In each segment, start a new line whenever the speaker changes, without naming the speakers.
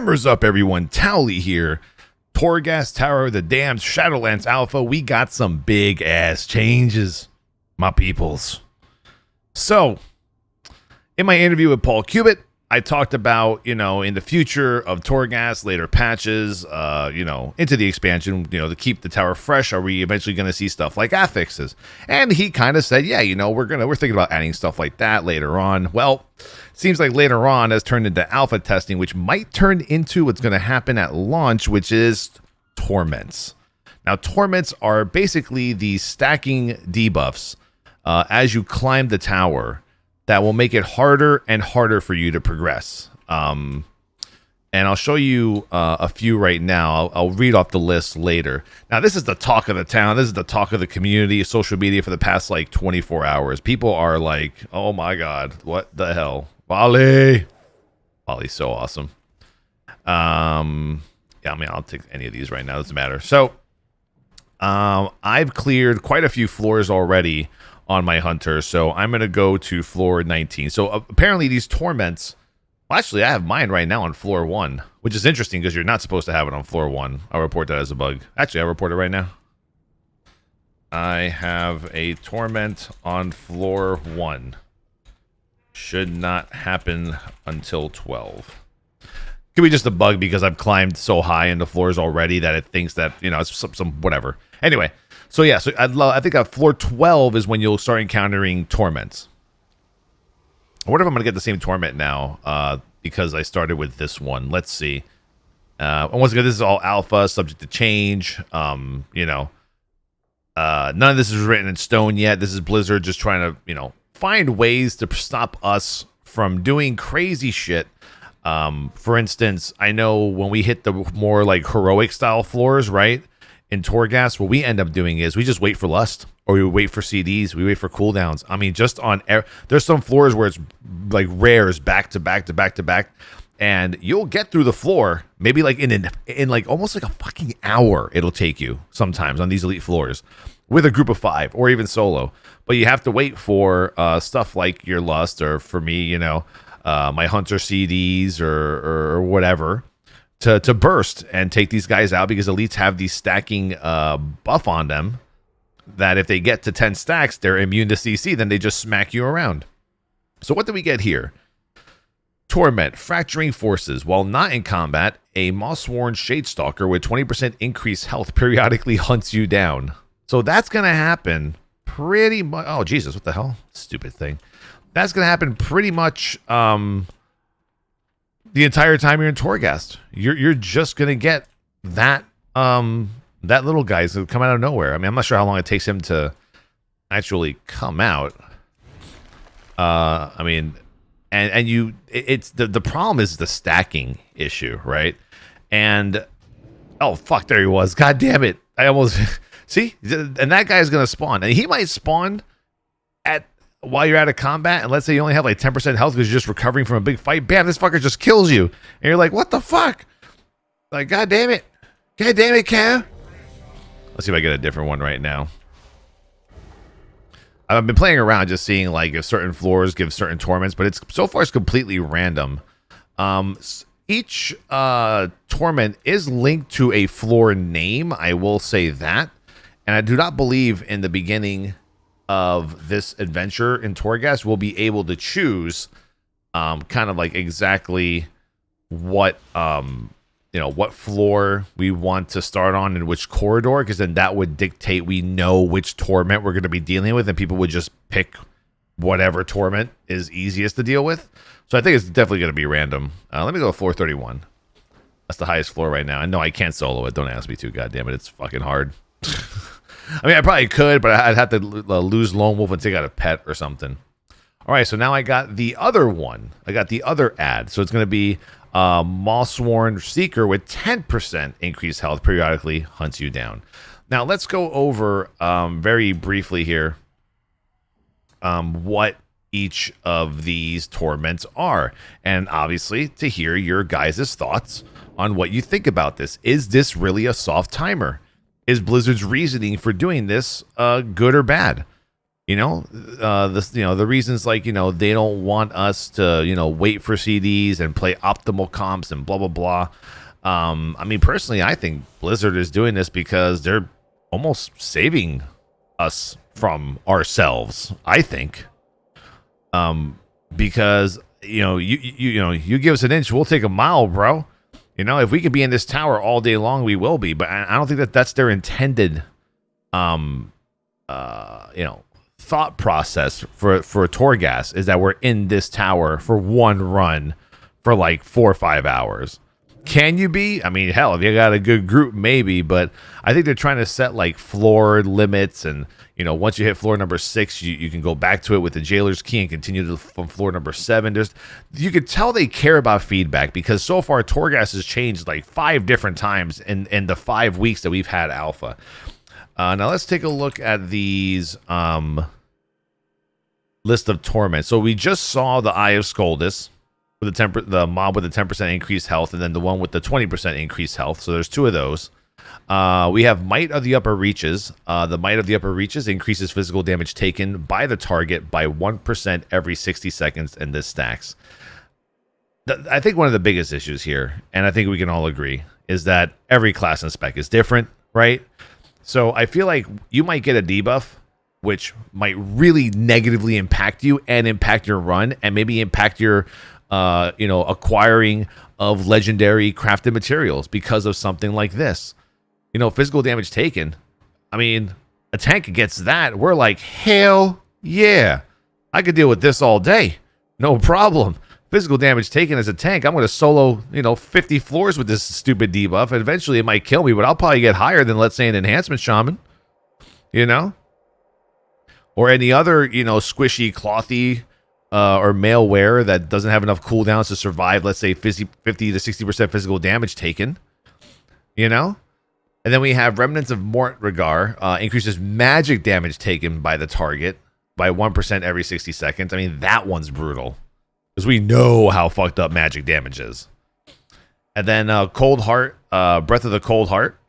Hammers up, everyone. Towley here. Torghast Tower, the damned Shadowlands Alpha. We got some big ass changes, my peoples. So, in my interview with Paul Cubitt, I talked about, in the future of Torghast, later patches, into the expansion, to keep the tower fresh. Are we eventually going to see stuff like affixes? And he kind of said, yeah, we're thinking about adding stuff like that later on. Well, seems like later on has turned into alpha testing, which might turn into what's going to happen at launch, which is Torments. Now, Torments are basically the stacking debuffs as you climb the tower that will make it harder and harder for you to progress. And I'll show you a few right now. I'll read off the list later. Now, this is the talk of the town. This is the talk of the community, social media for the past, 24 hours. People are like, oh, my God, what the hell? Wally. Wally's so awesome. I'll take any of these right now. It doesn't matter. So, I've cleared quite a few floors already on my hunter, so I'm going to go to floor 19. So apparently these torments, well, actually I have mine right now on floor 1, which is interesting because you're not supposed to have it on floor 1. I'll report that as a bug. Actually, I'll report it right now. I have a torment on floor 1. Should not happen until 12. Could be just a bug because I've climbed so high into floors already that it thinks that, it's some whatever. Anyway, so I think floor 12 is when you'll start encountering torments. I wonder if I'm going to get the same torment now because I started with this one. Let's see. And once again, this is all alpha, subject to change. None of this is written in stone yet. This is Blizzard just trying to, find ways to stop us from doing crazy shit. For instance, I know when we hit the more heroic style floors, right, in Torghast, what we end up doing is we just wait for lust, or we wait for CDs, we wait for cooldowns. I mean, just on there's some floors where it's rares back to back to back to back, and you'll get through the floor maybe in almost a fucking hour. It'll take you sometimes on these elite floors with a group of 5 or even solo, but you have to wait for stuff like your lust, or for me, my hunter CDs or whatever to burst and take these guys out, because elites have these stacking buff on them that if they get to 10 stacks, they're immune to CC, then they just smack you around. So what do we get here? Torment, Fracturing Forces. While not in combat, a Moss-Worn Shadestalker with 20% increased health periodically hunts you down. So that's going to happen pretty much. Oh, Jesus, what the hell? Stupid thing. That's going to happen pretty much the entire time you're in Torghast. You're just going to get that that little guy's going to come out of nowhere. I mean, I'm not sure how long it takes him to actually come out. It's the problem is the stacking issue, right? And oh fuck, there he was. God damn it. I almost see, and that guy's going to spawn. And he might spawn while you're out of combat, and let's say you only have 10% health because you're just recovering from a big fight. Bam, this fucker just kills you. And you're like, what the fuck? God damn it. God damn it, Cam. Let's see if I get a different one right now. I've been playing around just seeing if certain floors give certain torments, but so far it's completely random. Each torment is linked to a floor name, I will say that. And I do not believe in the beginning of this adventure in Torghast we'll be able to choose exactly what what floor we want to start on and which corridor, because then that would dictate we know which torment we're going to be dealing with, and people would just pick whatever torment is easiest to deal with. So I think it's definitely going to be random. Let me go to floor 31. That's the highest floor right now. I know I can't solo it. Don't ask me to. God damn it, it's fucking hard. I mean, I probably could, but I'd have to lose Lone Wolf and take out a pet or something. All right, so now I got the other one. I got the other ad. So it's going to be Moss-Worn Seeker with 10% increased health periodically hunts you down. Now, let's go over very briefly here what each of these torments are. And obviously, to hear your guys' thoughts on what you think about this. Is this really a soft timer? Is Blizzard's reasoning for doing this good or bad? The reasons like they don't want us to wait for CDs and play optimal comps and blah blah blah. I mean, personally, I think Blizzard is doing this because they're almost saving us from ourselves. I think, because you give us an inch, we'll take a mile, bro. If we could be in this tower all day long, we will be. But I don't think that that's their intended, thought process for Torghast, is that we're in this tower for one run for like 4 or 5 hours. Can you be? I mean, hell, if you got a good group, maybe. But I think they're trying to set like floor limits, and once you hit floor number 6, you can go back to it with the jailer's key and continue from floor number 7. You could tell they care about feedback, because so far Torghast has changed like 5 different times in the 5 weeks that we've had alpha. Now let's take a look at these list of torments. So we just saw the Eye of Skoldus with the mob with the 10% increased health, and then the one with the 20% increased health. So there's 2 of those. We have Might of the Upper Reaches. The Might of the Upper Reaches increases physical damage taken by the target by 1% every 60 seconds, and this stacks. I think one of the biggest issues here, and I think we can all agree, is that every class and spec is different, right? So I feel like you might get a debuff, which might really negatively impact you and impact your run, and maybe impact your acquiring of legendary crafted materials because of something like this. Physical damage taken. I mean, a tank gets that. We're like, hell yeah. I could deal with this all day. No problem. Physical damage taken as a tank, I'm going to solo, 50 floors with this stupid debuff. And eventually it might kill me, but I'll probably get higher than, let's say, an enhancement shaman. Or any other, squishy, clothy, or maleware that doesn't have enough cooldowns to survive, let's say, 50 to 60% physical damage taken. And then we have Remnants of Mortregar, increases magic damage taken by the target by 1% every 60 seconds. I mean, that one's brutal, because we know how fucked up magic damage is. And then Cold Heart, Breath of the Cold Heart,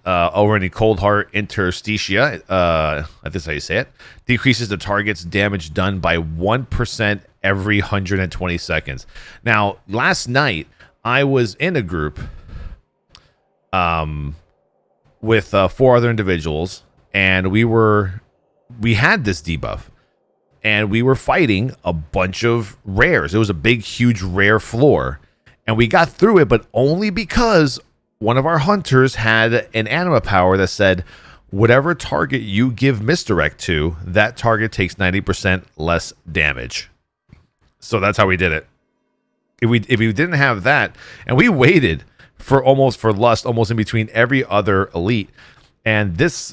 over in the Cold Heart Interstitia, I think that's how you say it, decreases the target's damage done by 1% every 120 seconds. Now, last night, I was in a group with 4 other individuals, and we had this debuff, and we were fighting a bunch of rares. It was a big, huge rare floor, and we got through it, but only because one of our hunters had an anima power that said, whatever target you give misdirect to, that target takes 90% less damage. So that's how we did it. If we didn't have that, and we waited for Lust, almost in between every other elite, and this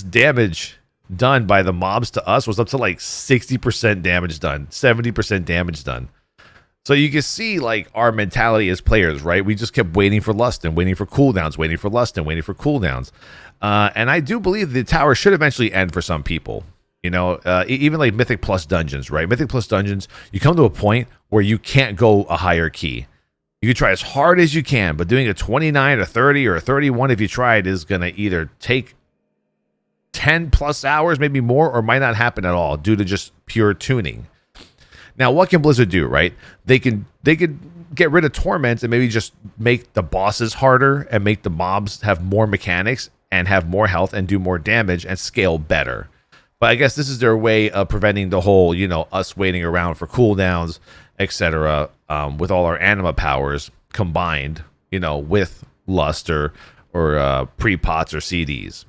damage done by the mobs to us was up to like 60% damage done, 70% damage done. So you can see like our mentality as players, right? We just kept waiting for Lust and waiting for cooldowns, waiting for Lust and waiting for cooldowns. And I do believe the tower should eventually end for some people. Even like Mythic Plus dungeons, right? Mythic Plus dungeons, you come to a point where you can't go a higher key. You can try as hard as you can, but doing a 29 or 30 or a 31 if you try it is going to either take 10 plus hours, maybe more, or might not happen at all due to just pure tuning. Now, what can Blizzard do, right? They could get rid of Torments and maybe just make the bosses harder and make the mobs have more mechanics and have more health and do more damage and scale better. But I guess this is their way of preventing the whole, us waiting around for cooldowns, etc., with all our anima powers combined, with Lust or pre-pots or CDs.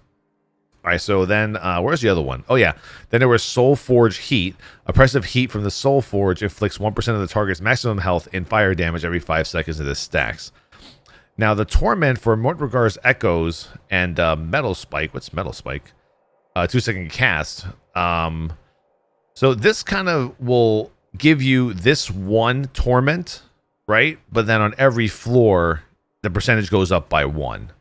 All right, so then where's the other one? Oh, yeah. Then there was Soul Forge Heat. Oppressive heat from the Soul Forge inflicts 1% of the target's maximum health in fire damage every 5 seconds of this stacks. Now, the Torment for Mortregar's Echoes and Metal Spike. What's Metal Spike? 2-second cast. So this kind of will give you this one Torment, right? But then on every floor, the percentage goes up by 1.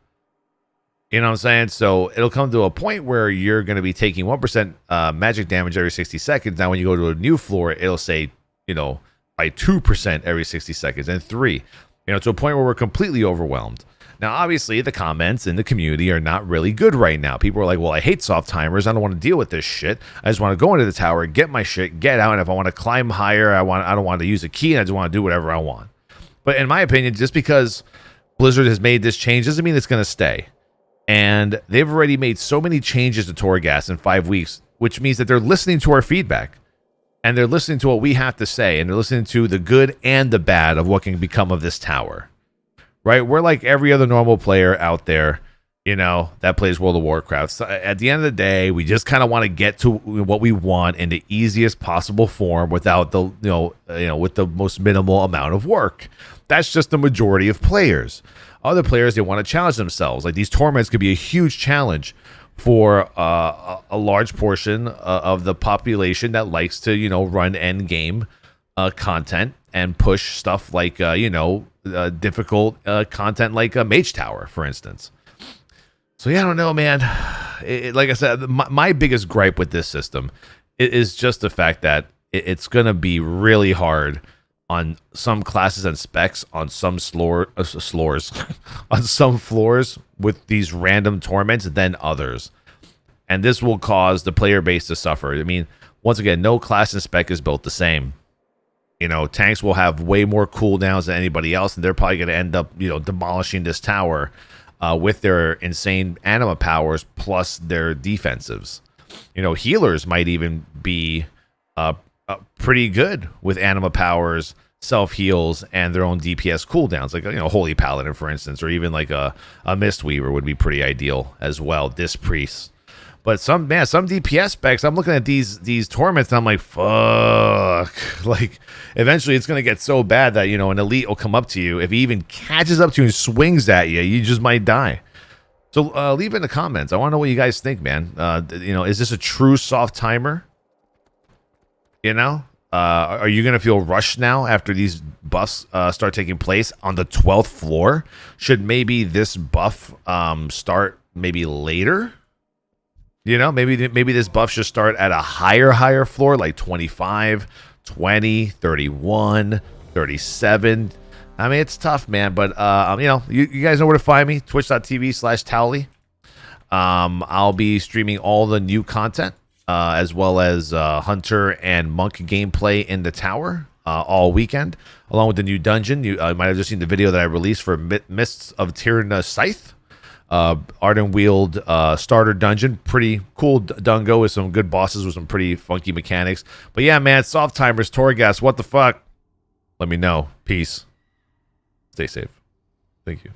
You know what I'm saying? So it'll come to a point where you're going to be taking 1% magic damage every 60 seconds. Now, when you go to a new floor, it'll say, by 2% every 60 seconds and 3, to a point where we're completely overwhelmed. Now, obviously, the comments in the community are not really good right now. People are like, well, I hate soft timers. I don't want to deal with this shit. I just want to go into the tower, get my shit, get out. And if I want to climb higher, I don't want to use a key. I just want to do whatever I want. But in my opinion, just because Blizzard has made this change doesn't mean it's going to stay. And they've already made so many changes to Torghast in 5 weeks, which means that they're listening to our feedback. And they're listening to what we have to say. And they're listening to the good and the bad of what can become of this tower. Right? We're like every other normal player out there, that plays World of Warcraft. So at the end of the day, we just kind of want to get to what we want in the easiest possible form without the, with the most minimal amount of work. That's just the majority of players. Other players, they want to challenge themselves. Like these Torments could be a huge challenge for a large portion of the population that likes to, run end game content and push stuff like, difficult content like a Mage Tower, for instance. So yeah, I don't know, man. Like I said, my biggest gripe with this system is just the fact that it's going to be really hard on some classes and specs on some on some floors with these random torments than others. And this will cause the player base to suffer. I mean, once again, no class and spec is built the same. Tanks will have way more cooldowns than anybody else, and they're probably going to end up, demolishing this tower with their insane anima powers plus their defensives. Healers might even be pretty good with anima powers, self-heals, and their own DPS cooldowns. Like, Holy Paladin, for instance, or even like a Mistweaver would be pretty ideal as well. Disc Priest. But some DPS specs, I'm looking at these Torments and I'm like, fuck. Like, eventually it's going to get so bad that, an elite will come up to you. If he even catches up to you and swings at you, you just might die. So leave it in the comments. I want to know what you guys think, man. Is this a true soft timer? Are you going to feel rushed now after these buffs start taking place on the 12th floor? Should maybe this buff start maybe later? Maybe this buff should start at a higher floor, like 25, 20, 31, 37. I mean, it's tough, man. But, you guys know where to find me. Twitch.tv/Towley. I'll be streaming all the new content, as well as Hunter and Monk gameplay in the tower all weekend, along with the new dungeon. You might have just seen the video that I released for Mists of Tirna Scythe. Arden Wield starter dungeon. Pretty cool dungo with some good bosses with some pretty funky mechanics. But yeah, man, soft timers, Torghast, what the fuck? Let me know. Peace. Stay safe. Thank you.